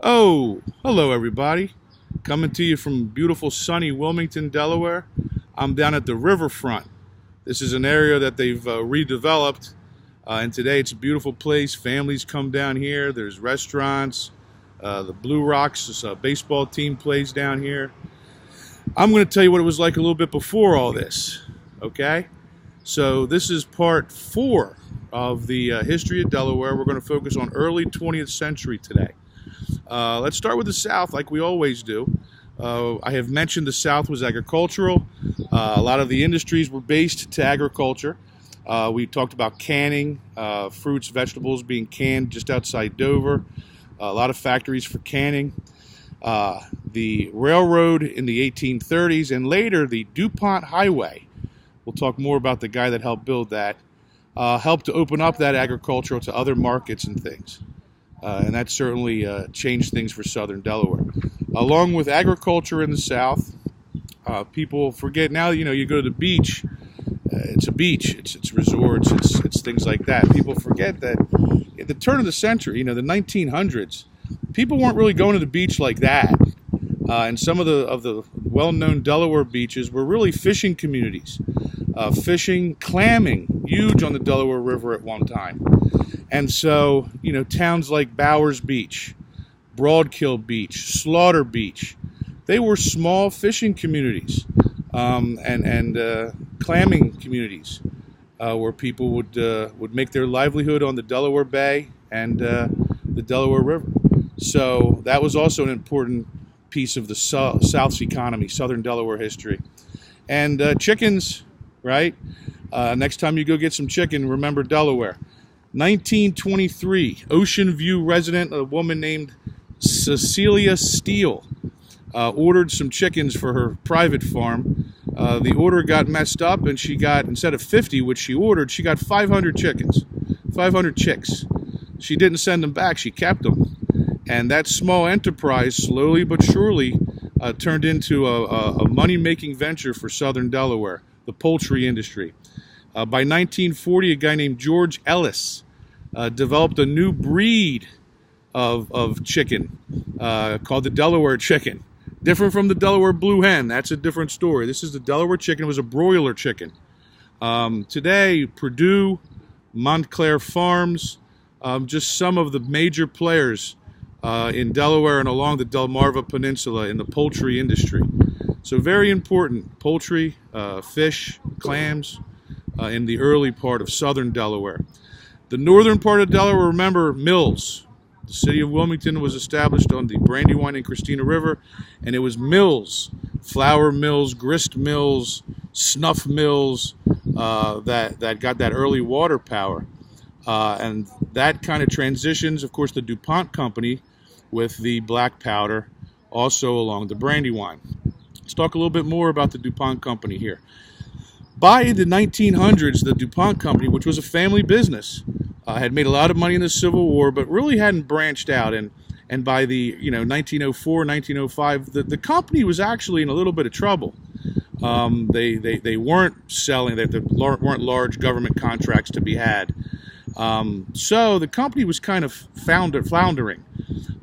Oh, hello everybody. Coming to you from beautiful sunny Wilmington, Delaware. I'm down at the riverfront. This is an area that they've redeveloped, and today it's a beautiful place. Families come down here. There's restaurants. The Blue Rocks baseball team plays down here. I'm going to tell you what it was like a little bit before all this, okay? So this is part 4 of the history of Delaware. We're going to focus on early 20th century today. Let's start with the South, like we always do. I have mentioned the South was agricultural. A lot of the industries were based to agriculture. We talked about canning, fruits, vegetables being canned just outside Dover. A lot of factories for canning. The railroad in the 1830s, and later the DuPont Highway. We'll talk more about the guy that helped build that. Helped to open up that agriculture to other markets and things. And that certainly changed things for southern Delaware. Along with agriculture in the South, people forget now, you go to the beach, it's a beach, it's resorts, it's things like that. People forget that at the turn of the century, the 1900s, people weren't really going to the beach like that. And some of the well-known Delaware beaches were really fishing communities. Fishing, clamming, huge on the Delaware River at one time. And so, towns like Bowers Beach, Broadkill Beach, Slaughter Beach, they were small fishing communities and clamming communities where people would make their livelihood on the Delaware Bay and the Delaware River. So that was also an important piece of the South's economy, southern Delaware history. And chickens, right? Next time you go get some chicken, remember Delaware. 1923, Ocean View resident, a woman named Cecilia Steele, ordered some chickens for her private farm. The order got messed up, and she got, instead of 50, which she ordered, she got 500 chickens, 500 chicks. She didn't send them back, she kept them. And that small enterprise, slowly but surely, turned into a money-making venture for southern Delaware, the poultry industry. By 1940, a guy named George Ellis developed a new breed of chicken called the Delaware chicken. Different from the Delaware blue hen. That's a different story. This is the Delaware chicken. It was a broiler chicken. Today, Purdue, Montclair Farms, just some of the major players in Delaware and along the Delmarva Peninsula in the poultry industry. So very important, poultry, fish, clams, in the early part of southern Delaware. The northern part of Delaware, remember, mills. The city of Wilmington was established on the Brandywine and Christina River, and it was mills, flour mills, grist mills, snuff mills, that got that early water power. And that kind of transitions, of course, the DuPont Company with the black powder also along the Brandywine. Let's talk a little bit more about the DuPont Company here. By the 1900s, the DuPont Company, which was a family business, had made a lot of money in the Civil War, but really hadn't branched out. And by the 1904, 1905, the company was actually in a little bit of trouble. They weren't selling; there weren't large government contracts to be had. So the company was kind of floundering.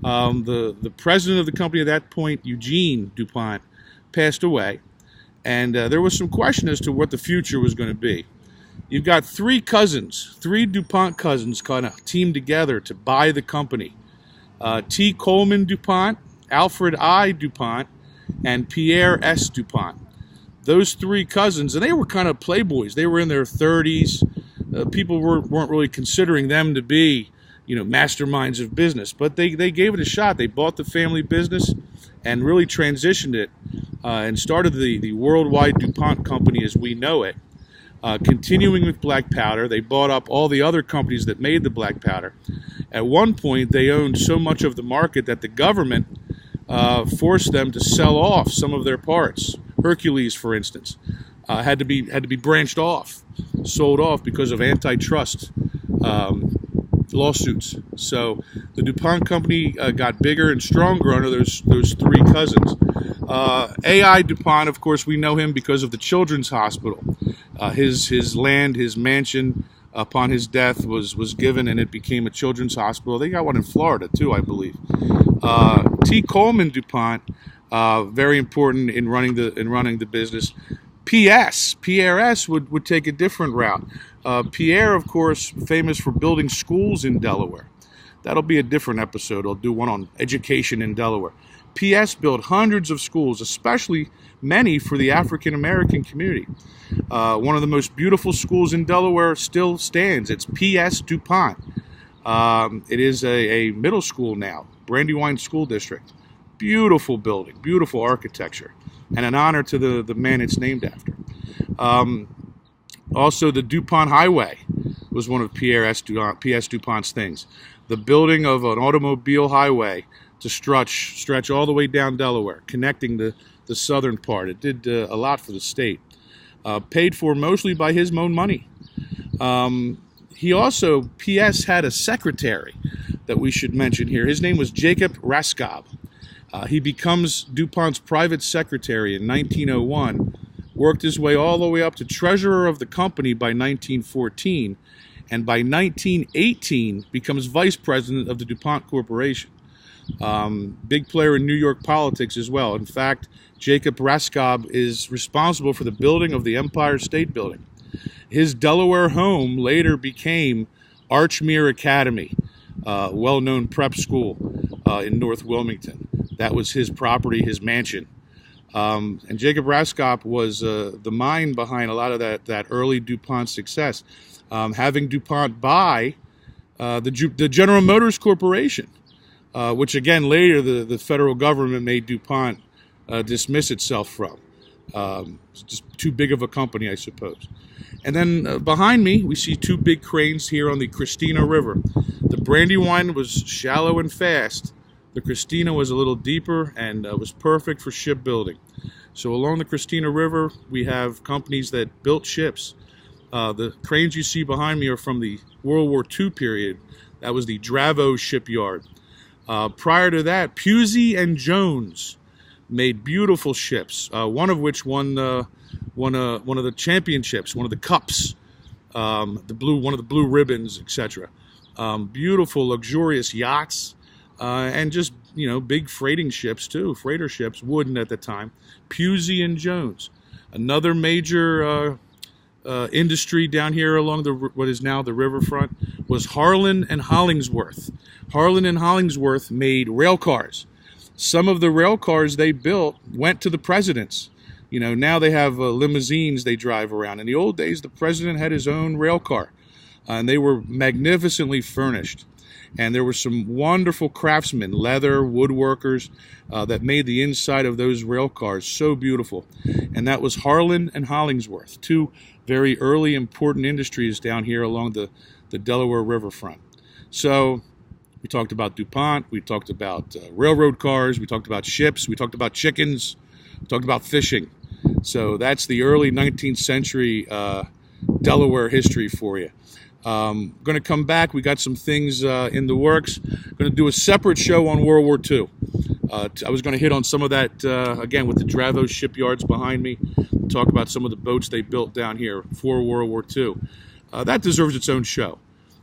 The president of the company at that point, Eugene DuPont, passed away. And there was some question as to what the future was going to be. You've got three DuPont cousins kind of teamed together to buy the company. T. Coleman DuPont, Alfred I. DuPont, and Pierre S. DuPont. Those three cousins, and they were kind of playboys. They were in their 30s. People weren't really considering them to be, masterminds of business. But they gave it a shot. They bought the family business and really transitioned it and started the worldwide DuPont Company as we know it. Continuing with black powder, they bought up all the other companies that made the black powder. At one point, they owned so much of the market that the government forced them to sell off some of their parts. Hercules, for instance, had to be branched off, sold off because of antitrust lawsuits. So the DuPont Company got bigger and stronger under those three cousins. A.I. DuPont, of course, we know him because of the Children's Hospital. His land, his mansion upon his death was given, and it became a children's hospital. They got one in Florida too, I believe. T. Coleman DuPont, very important in running the business. PRS would take a different route. Pierre, of course, famous for building schools in Delaware. That'll be a different episode. I'll do one on education in Delaware. PS built hundreds of schools, especially many for the African American community. One of the most beautiful schools in Delaware still stands. It's PS DuPont. It is a middle school now, Brandywine School District. Beautiful building, beautiful architecture, and an honor to the man it's named after. Also, the DuPont Highway was one of PS DuPont's things. The building of an automobile highway to stretch all the way down Delaware, connecting the southern part. It did a lot for the state. Paid for mostly by his own money. He also, PS, had a secretary that we should mention here. His name was Jacob Raskob. He becomes DuPont's private secretary in 1901, worked his way all the way up to treasurer of the company by 1914, and by 1918 becomes vice president of the DuPont Corporation. Big player in New York politics as well. In fact, Jacob Raskob is responsible for the building of the Empire State Building. His Delaware home later became Archmere Academy, well-known prep school in North Wilmington. That was his property, his mansion. And Jacob Raskob was the mind behind a lot of that early DuPont success, having DuPont buy the General Motors Corporation, which again later the federal government made DuPont dismiss itself from. It's just too big of a company, I suppose. And then behind me, we see two big cranes here on the Christina River. The Brandywine was shallow and fast. The Christina was a little deeper and was perfect for shipbuilding. So along the Christina River, we have companies that built ships. The cranes you see behind me are from the World War II period. That was the Dravo shipyard. Prior to that, Pusey and Jones made beautiful ships, one of which won one of the championships, one of the cups, one of the blue ribbons, etc. Beautiful, luxurious yachts, and just big freighting ships too, freighter ships, wooden at the time. Pusey and Jones, another major industry down here along what is now the riverfront, was Harlan and Hollingsworth. Harlan and Hollingsworth made rail cars. Some of the rail cars they built went to the presidents. Now they have limousines they drive around. In the old days, the president had his own rail car, and they were magnificently furnished. And there were some wonderful craftsmen, leather, woodworkers, that made the inside of those rail cars so beautiful. And that was Harlan and Hollingsworth, two very early important industries down here along the Delaware riverfront. So we talked about DuPont, we talked about railroad cars, we talked about ships, we talked about chickens, we talked about fishing. So that's the early 19th century Delaware history for you. Going to come back. We got some things in the works. Going to do a separate show on World War II. I was going to hit on some of that again with the Dravo shipyards behind me. Talk about some of the boats they built down here for World War II. That deserves its own show.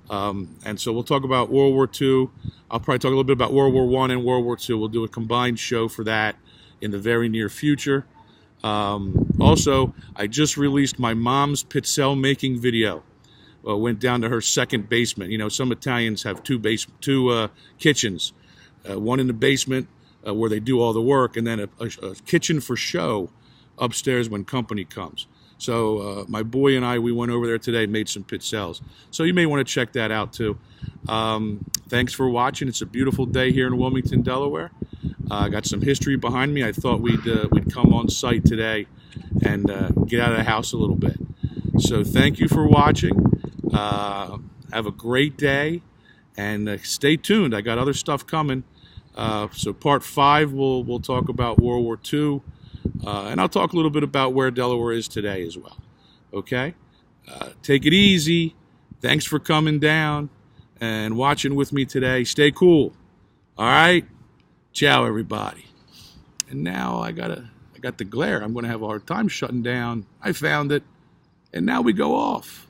And so we'll talk about World War II. I'll probably talk a little bit about World War I and World War II. We'll do a combined show for that in the very near future. Also, I just released my mom's pizzelle making video. Went down to her second basement. Some Italians have two kitchens, one in the basement where they do all the work, and then a kitchen for show upstairs when company comes. So my boy and I, we went over there today, made some pizzelles. So you may want to check that out too. Thanks for watching. It's a beautiful day here in Wilmington, Delaware. I got some history behind me. I thought we'd come on site today and get out of the house a little bit. So thank you for watching. Have a great day, and stay tuned. I got other stuff coming. So part 5, we'll talk about World War II, and I'll talk a little bit about where Delaware is today as well. Okay? Take it easy. Thanks for coming down and watching with me today. Stay cool. All right? Ciao, everybody. And now I got the glare. I'm going to have a hard time shutting down. I found it, and now we go off.